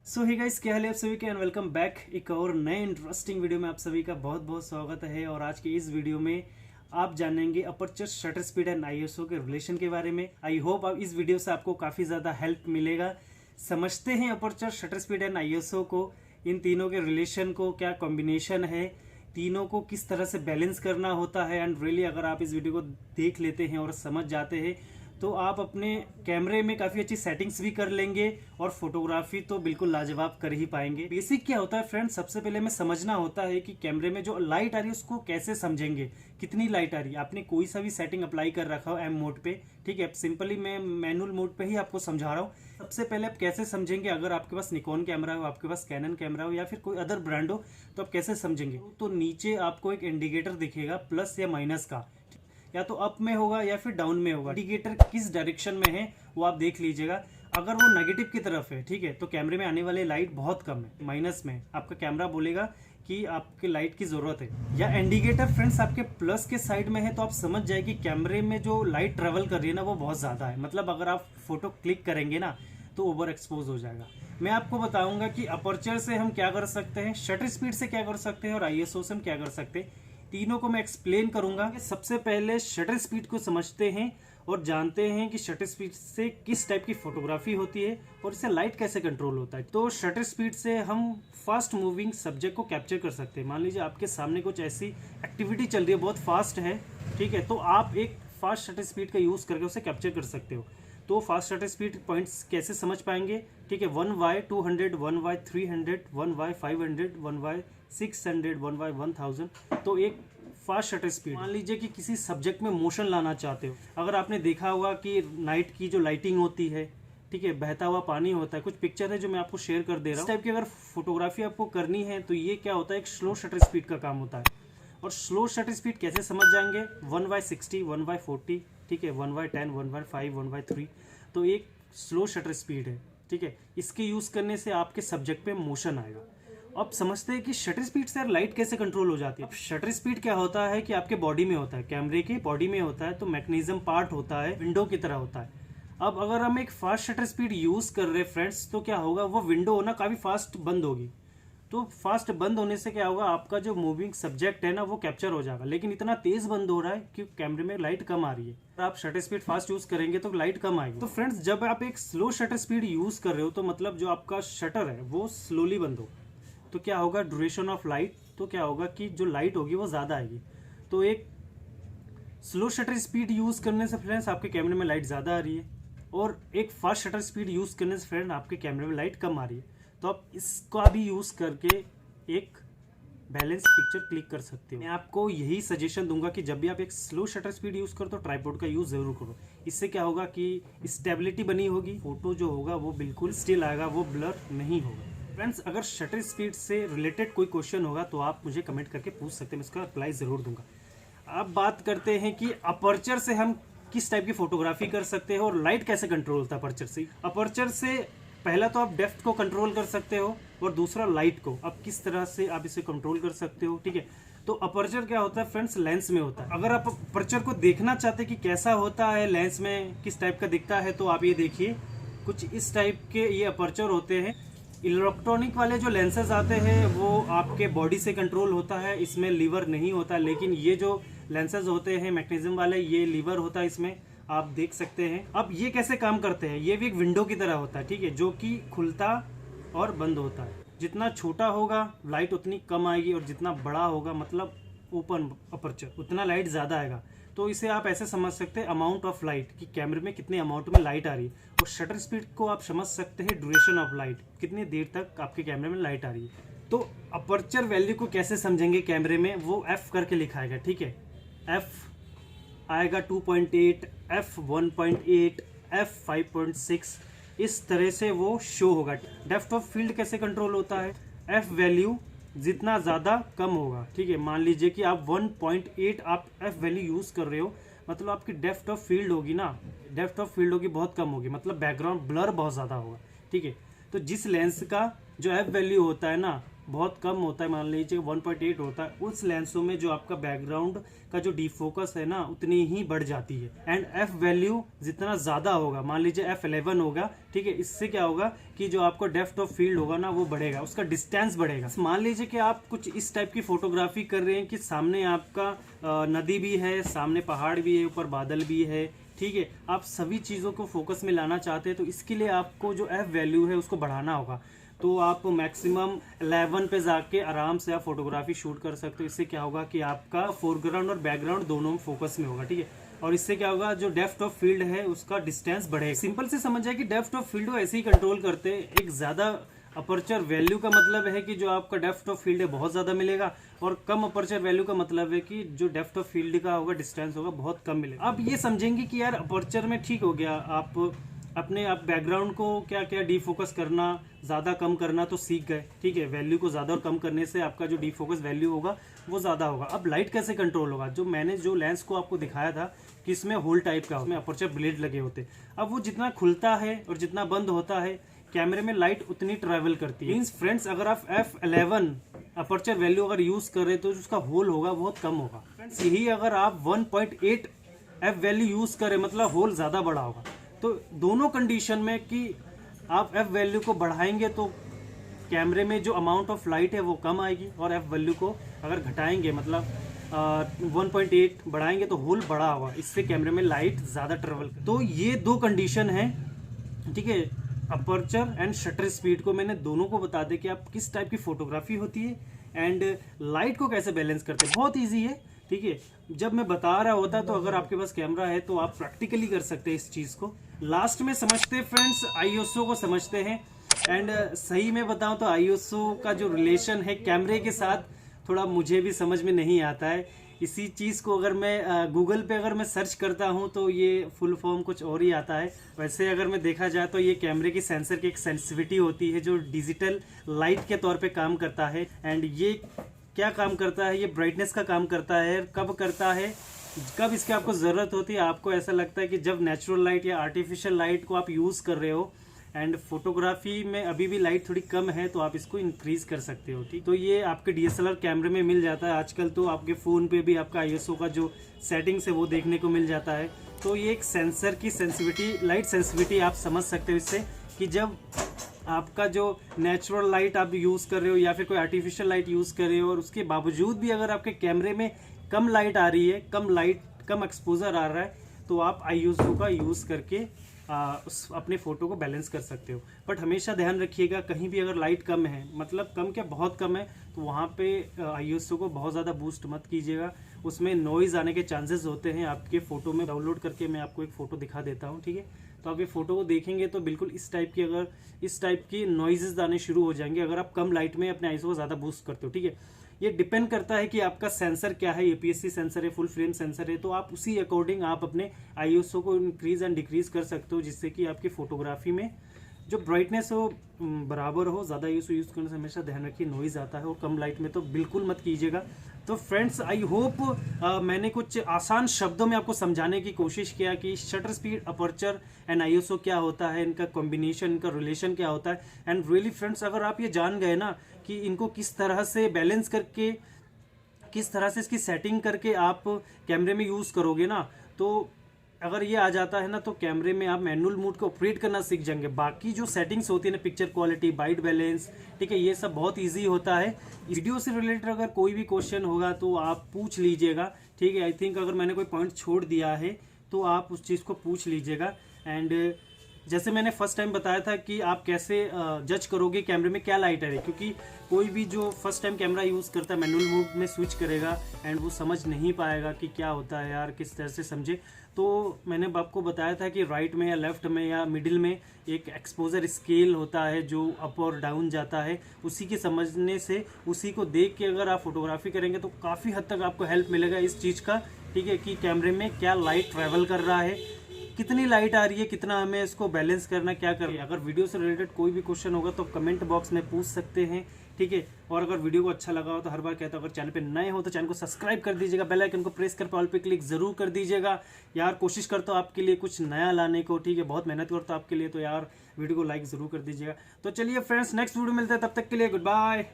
सो hey guys, क्या हाल है आप सभी के एंड वेलकम बैक एक और नए इंटरेस्टिंग वीडियो में आप सभी का बहुत बहुत स्वागत है। और आज के इस वीडियो में आप जानेंगे aperture, shutter speed and ISO के रिलेशन के बारे में। आई होप आप इस वीडियो से आपको काफ़ी ज़्यादा हेल्प मिलेगा। समझते हैं aperture, shutter speed and ISO को, इन तीनों के रिलेशन को, क्या कॉम्बिनेशन है, तीनों को किस तरह से बैलेंस करना होता है। एंड रियली अगर आप इस वीडियो को देख लेते हैं और समझ जाते हैं तो आप अपने कैमरे में काफ़ी अच्छी सेटिंग्स भी कर लेंगे और फोटोग्राफी तो बिल्कुल लाजवाब कर ही पाएंगे। बेसिक क्या होता है फ्रेंड्स, सबसे पहले हमें समझना होता है कि कैमरे में जो लाइट आ रही है उसको कैसे समझेंगे, कितनी लाइट आ रही है। आपने कोई सा भी सेटिंग अप्लाई कर रखा हो एम मोड पे, ठीक है, सिंपली मैं मैनुअल मोड पे ही आपको समझा रहा हूँ। सबसे पहले आप कैसे समझेंगे, अगर आपके पास निकॉन कैमरा हो, आपके पास कैनन कैमरा हो या फिर कोई अदर ब्रांड हो, तो आप कैसे समझेंगे। तो नीचे आपको एक इंडिकेटर दिखेगा प्लस या माइनस का, या तो अप में होगा या फिर डाउन में होगा। इंडिकेटर किस डायरेक्शन में है वो आप देख लीजिएगा। अगर वो नेगेटिव की तरफ है, ठीक है, तो कैमरे में आने वाले लाइट बहुत कम है। माइनस में आपका कैमरा बोलेगा कि आपके लाइट की जरूरत है। या इंडिकेटर फ्रेंड्स आपके प्लस के साइड में है तो आप समझ जाए कि कैमरे में जो लाइट ट्रेवल कर रही है ना वो बहुत ज्यादा है। मतलब अगर आप फोटो क्लिक करेंगे ना तो ओवर एक्सपोज हो जाएगा। मैं आपको बताऊंगा कि अपर्चर से हम क्या कर सकते हैं, शटर स्पीड से क्या कर सकते हैं और आईएसओ से हम क्या कर सकते हैं। तीनों को मैं एक्सप्लेन करूंगा। सबसे पहले शटर स्पीड को समझते हैं और जानते हैं कि शटर स्पीड से किस टाइप की फोटोग्राफी होती है और इससे लाइट कैसे कंट्रोल होता है। तो शटर स्पीड से हम फास्ट मूविंग सब्जेक्ट को कैप्चर कर सकते हैं। मान लीजिए आपके सामने कुछ ऐसी एक्टिविटी चल रही है, बहुत फास्ट है, ठीक है, तो आप एक फास्ट शटर स्पीड का यूज करके उसे कैप्चर कर सकते हो। तो फास्ट शटर स्पीड पॉइंट्स कैसे समझ पाएंगे, ठीक है, 1y200, 1y300, 1y500, 1y600, 1y1000। तो एक फास्ट शटर स्पीड। मान लीजिए कि किसी सब्जेक्ट में मोशन लाना चाहते हो। अगर आपने देखा होगा कि नाइट की जो लाइटिंग होती है, ठीक है, बहता हुआ पानी होता है, कुछ पिक्चर है जो मैं आपको शेयर कर दे रहा हूँ। इस टाइप की अगर फोटोग्राफी आपको करनी है तो ये क्या होता है, एक स्लो शटर स्पीड का काम होता है। और स्लो शटर स्पीड कैसे समझ जाएंगे, 1y60, 1y40, ठीक है, 1y10, 1y5, 1y3। तो एक स्लो शटर स्पीड है, ठीक है। इसके यूज करने से आपके सब्जेक्ट पे मोशन आएगा। अब समझते हैं कि शटर स्पीड से लाइट कैसे कंट्रोल हो जाती है। अब शटर स्पीड क्या होता है कि आपके बॉडी में होता है, कैमरे के बॉडी में होता है, तो मैकेनिज्म पार्ट होता है, विंडो की तरह होता है। अब अगर हम एक फास्ट शटर स्पीड यूज कर रहे हैं फ्रेंड्स, तो क्या होगा, वो विंडो ना काफी फास्ट बंद होगी। तो फास्ट बंद होने से क्या होगा, आपका जो मूविंग सब्जेक्ट है ना वो कैप्चर हो जाएगा, लेकिन इतना तेज बंद हो रहा है कि कैमरे में लाइट कम आ रही है। अगर आप शटर स्पीड फास्ट यूज करेंगे तो लाइट कम आएगी। तो फ्रेंड्स, जब आप एक स्लो शटर स्पीड यूज कर रहे हो तो मतलब जो आपका शटर है वो स्लोली बंद हो, तो क्या होगा, ड्यूरेशन ऑफ लाइट, तो क्या होगा कि जो लाइट होगी वो ज्यादा आएगी। तो एक स्लो शटर स्पीड यूज करने से फ्रेंड्स आपके कैमरे में लाइट ज्यादा आ रही है, और एक फास्ट शटर स्पीड यूज करने से फ्रेंड आपके कैमरे में लाइट कम आ रही है। तो आप इसका भी यूज करके एक बैलेंस पिक्चर क्लिक कर सकते हो। मैं आपको यही सजेशन दूंगा कि जब भी आप एक स्लो शटर स्पीड यूज करो तो ट्राइपॉड का यूज जरूर करो। इससे क्या होगा कि स्टेबिलिटी बनी होगी, फोटो जो होगा वो बिल्कुल स्टिल आएगा, वो ब्लर नहीं होगा। फ्रेंड्स, अगर शटर स्पीड से रिलेटेड कोई क्वेश्चन होगा तो आप मुझे कमेंट करके पूछ सकते हैं, मैं इसका रिप्लाई जरूर दूंगा। अब बात करते हैं कि अपर्चर से हम किस टाइप की फोटोग्राफी कर सकते हैं और लाइट कैसे कंट्रोल होता है अपर्चर से। अपर्चर से पहला तो आप डेप्थ को कंट्रोल कर सकते हो और दूसरा लाइट को। अब किस तरह से आप इसे कंट्रोल कर सकते हो, ठीक है। तो अपर्चर क्या होता है फ्रेंड्स, लेंस में होता है। अगर आप अपर्चर को देखना चाहते हैं कि कैसा होता है, लेंस में किस टाइप का दिखता है, तो आप ये देखिए, कुछ इस टाइप के ये अपर्चर होते हैं। इलेक्ट्रॉनिक वाले जो लेंसेज आते हैं वो आपके बॉडी से कंट्रोल होता है, इसमें लीवर नहीं होता। लेकिन ये जो लेंसेज होते हैं मैग्नेटिज्म वाले, ये लीवर होता है इसमें, आप देख सकते हैं। अब ये कैसे काम करते हैं, ये भी एक विंडो की तरह होता है, ठीक है, जो कि खुलता और बंद होता है। जितना छोटा होगा लाइट उतनी कम आएगी, और जितना बड़ा होगा मतलब ओपन अपर्चर उतना लाइट ज्यादा आएगा। तो इसे आप ऐसे समझ सकते हैं, अमाउंट ऑफ लाइट, कि कैमरे में कितने अमाउंट में लाइट आ रही है। और शटर स्पीड को आप समझ सकते हैं ड्यूरेशन ऑफ लाइट, कितनी देर तक आपके कैमरे में लाइट आ रही है। तो अपर्चर वैल्यू को कैसे समझेंगे कैमरे में, वो एफ करके लिखाएगा, ठीक है, एफ आएगा 2.8, एफ 1.8, एफ 5.6, इस तरह से वो शो होगा। डेप्थ ऑफ फील्ड कैसे कंट्रोल होता है, एफ वैल्यू जितना ज़्यादा कम होगा, ठीक है, मान लीजिए कि आप 1.8 आप एफ वैल्यू यूज़ कर रहे हो, मतलब आपकी डेप्थ ऑफ फील्ड होगी ना, डेप्थ ऑफ फील्ड होगी बहुत कम होगी, मतलब बैकग्राउंड ब्लर बहुत ज़्यादा होगा, ठीक है। तो जिस लेंस का जो एफ वैल्यू होता है ना बहुत कम होता है, मान लीजिए 1.8 होता है, उस लेंसों में जो आपका बैकग्राउंड का जो डीफोकस है ना उतनी ही बढ़ जाती है। एंड एफ वैल्यू जितना ज़्यादा होगा, मान लीजिए F11 होगा, ठीक है, इससे क्या होगा कि जो आपको डेप्थ ऑफ फील्ड होगा ना वो बढ़ेगा, उसका डिस्टेंस बढ़ेगा। मान लीजिए कि आप कुछ इस टाइप की फोटोग्राफी कर रहे हैं कि सामने आपका नदी भी है, सामने पहाड़ भी है, ऊपर बादल भी है, ठीक है, आप सभी चीज़ों को फोकस में लाना चाहते हैं, तो इसके लिए आपको जो एफ वैल्यू है उसको बढ़ाना होगा। तो आप मैक्सिमम 11 पे जाके आराम से आप फोटोग्राफी शूट कर सकते हो। इससे क्या होगा कि आपका फोरग्राउंड और बैकग्राउंड दोनों में फोकस में होगा, ठीक है, और इससे क्या होगा जो डेप्थ ऑफ फील्ड है उसका डिस्टेंस बढ़ेगा। सिंपल से समझ जाए कि डेप्थ ऑफ फील्ड को ऐसे ही कंट्रोल करते हैं। एक ज़्यादा अपर्चर वैल्यू का मतलब है कि जो आपका डेप्थ ऑफ फील्ड है बहुत ज़्यादा मिलेगा, और कम अपर्चर वैल्यू का मतलब है कि जो डेप्थ ऑफ फील्ड का होगा डिस्टेंस होगा बहुत कम मिलेगा। अब ये समझेंगे कि यार अपर्चर में ठीक हो गया, आप बैकग्राउंड को क्या क्या डीफोकस करना, ज़्यादा कम करना तो सीख गए, ठीक है, वैल्यू को ज़्यादा और कम करने से आपका जो डीफोकस वैल्यू होगा वो ज़्यादा होगा। अब लाइट कैसे कंट्रोल होगा? जो मैंने जो लेंस को आपको दिखाया था कि इसमें होल टाइप का, उसमें अपर्चर ब्लेड लगे होते, अब वो जितना खुलता है और जितना बंद होता है कैमरे में लाइट उतनी ट्रैवल करती है। मीन्स फ्रेंड्स, अगर आप F11 अपर्चर वैल्यू अगर यूज़ कर रहे हैं तो उसका होल होगा बहुत कम होगा। फ्रेंड्स, यही अगर आप 1.8 F वैल्यू यूज़ करें मतलब होल ज़्यादा बड़ा होगा। तो दोनों कंडीशन में कि आप एफ वैल्यू को बढ़ाएंगे तो कैमरे में जो अमाउंट ऑफ लाइट है वो कम आएगी, और एफ वैल्यू को अगर घटाएंगे मतलब 1.8 बढ़ाएंगे तो होल बड़ा होगा, इससे कैमरे में लाइट ज़्यादा ट्रेवल। तो ये दो कंडीशन है, ठीक है, अपर्चर एंड शटर स्पीड को मैंने दोनों को बता दें कि आप किस टाइप की फोटोग्राफी होती है एंड लाइट को कैसे बैलेंस करते हैं। बहुत ईजी है, ठीक है, जब मैं बता रहा होता तो अगर आपके पास कैमरा है तो आप प्रैक्टिकली कर सकते हैं इस चीज़ को। लास्ट में समझते हैं फ्रेंड्स, आईएसओ को समझते हैं। एंड सही में बताऊं तो आईएसओ का जो रिलेशन है कैमरे के साथ थोड़ा मुझे भी समझ में नहीं आता है। इसी चीज़ को अगर मैं गूगल पे अगर मैं सर्च करता हूं तो ये फुल फॉर्म कुछ और ही आता है। वैसे अगर मैं देखा जाए तो ये कैमरे की सेंसर की एक सेंसिटिविटी होती है जो डिजिटल लाइट के तौर पे काम करता है। एंड ये क्या काम करता है? ये ब्राइटनेस का काम करता है। कब करता है? कब इसकी आपको ज़रूरत होती है? आपको ऐसा लगता है कि जब नेचुरल लाइट या आर्टिफिशियल लाइट को आप यूज़ कर रहे हो एंड फोटोग्राफी में अभी भी लाइट थोड़ी कम है तो आप इसको इंक्रीज कर सकते हो, ठीक। तो ये आपके डीएसएलआर कैमरे में मिल जाता है। आजकल तो आपके फ़ोन पे भी आपका आईएसओ का जो सेटिंग्स है वो देखने को मिल जाता है। तो ये एक सेंसर की सेंसिटिविटी, लाइट सेंसिटिविटी आप समझ सकते हो इससे, कि जब आपका जो नेचुरल लाइट आप यूज़ कर रहे हो या फिर कोई आर्टिफिशियल लाइट यूज़ कर रहे हो और उसके बावजूद भी अगर आपके कैमरे में कम लाइट आ रही है, कम एक्सपोजर आ रहा है, तो आप आईएसओ का यूज़ करके उस अपने फ़ोटो को बैलेंस कर सकते हो। बट हमेशा ध्यान रखिएगा, कहीं भी अगर लाइट कम है, मतलब कम क्या बहुत कम है, तो वहाँ पे आईएसओ को बहुत ज़्यादा बूस्ट मत कीजिएगा। उसमें नॉइज़ आने के चांसेस होते हैं। आपके फ़ोटो में डाउनलोड करके मैं आपको एक फ़ोटो दिखा देता हूँ, ठीक है। तो आप ये फ़ोटो को देखेंगे तो बिल्कुल इस टाइप की नॉइजेस आने शुरू हो जाएंगे अगर आप कम लाइट में अपने आईएसओ को ज़्यादा बूस्ट करते हो, ठीक है। ये डिपेंड करता है कि आपका सेंसर क्या है, एपीएस-सी सेंसर है, फुल फ्रेम सेंसर है, तो आप उसी अकॉर्डिंग आप अपने आईएसओ को इंक्रीज एंड डिक्रीज कर सकते हो, जिससे कि आपकी फोटोग्राफी में जो ब्राइटनेस हो बराबर हो। ज़्यादा आईएसओ यूज़ करने से हमेशा ध्यान रखिए नॉइज़ आता है, और कम लाइट में तो बिल्कुल मत कीजिएगा। तो फ्रेंड्स, आई होप मैंने कुछ आसान शब्दों में आपको समझाने की कोशिश किया कि shutter speed, aperture and ISO क्या होता है, इनका कॉम्बिनेशन, इनका रिलेशन क्या होता है। एंड रियली फ्रेंड्स, अगर आप ये जान गए ना कि इनको किस तरह से बैलेंस करके, किस तरह से इसकी सेटिंग करके आप कैमरे में यूज़ करोगे ना, तो अगर ये आ जाता है ना तो कैमरे में आप मैनुअल मोड को ऑपरेट करना सीख जाएंगे। बाकी जो सेटिंग्स होती है ना, पिक्चर क्वालिटी, वाइट बैलेंस, ठीक है, ये सब बहुत इजी होता है। वीडियो से रिलेटेड अगर कोई भी क्वेश्चन होगा तो आप पूछ लीजिएगा, ठीक है। आई थिंक अगर मैंने कोई पॉइंट छोड़ दिया है तो आप उस चीज़ को पूछ लीजिएगा। एंड जैसे मैंने फर्स्ट टाइम बताया था कि आप कैसे जज करोगे कैमरे में क्या लाइट है, क्योंकि कोई भी जो फर्स्ट टाइम कैमरा यूज़ करता है मैनुअल मोड में स्विच करेगा एंड वो समझ नहीं पाएगा कि क्या होता है यार, किस तरह से समझे। तो मैंने आपको बताया था कि राइट में या लेफ्ट में या मिडिल में एक एक्सपोजर स्केल होता है जो अप और डाउन जाता है। उसी के समझने से, उसी को देख के अगर आप फोटोग्राफी करेंगे तो काफ़ी हद तक आपको हेल्प मिलेगा इस चीज़ का, ठीक है, कि कैमरे में क्या लाइट ट्रैवल कर रहा है, कितनी लाइट आ रही है, कितना हमें इसको बैलेंस करना, क्या करना। अगर वीडियो से रिलेटेड कोई भी क्वेश्चन होगा तो कमेंट बॉक्स में पूछ सकते हैं, ठीक है। और अगर वीडियो को अच्छा लगा हो तो हर बार कहता हूं, अगर चैनल पे नए हो तो चैनल को सब्सक्राइब कर दीजिएगा, बेल आइकन को प्रेस कर ऑल पे क्लिक जरूर कर दीजिएगा। यार कोशिश करता हूं आपके लिए कुछ नया लाने को, ठीक है, बहुत मेहनत करता हूं आपके लिए, तो यार वीडियो को लाइक जरूर कर दीजिएगा। तो चलिए फ्रेंड्स, नेक्स्ट वीडियो मिलता है, तब तक के लिए गुड बाय।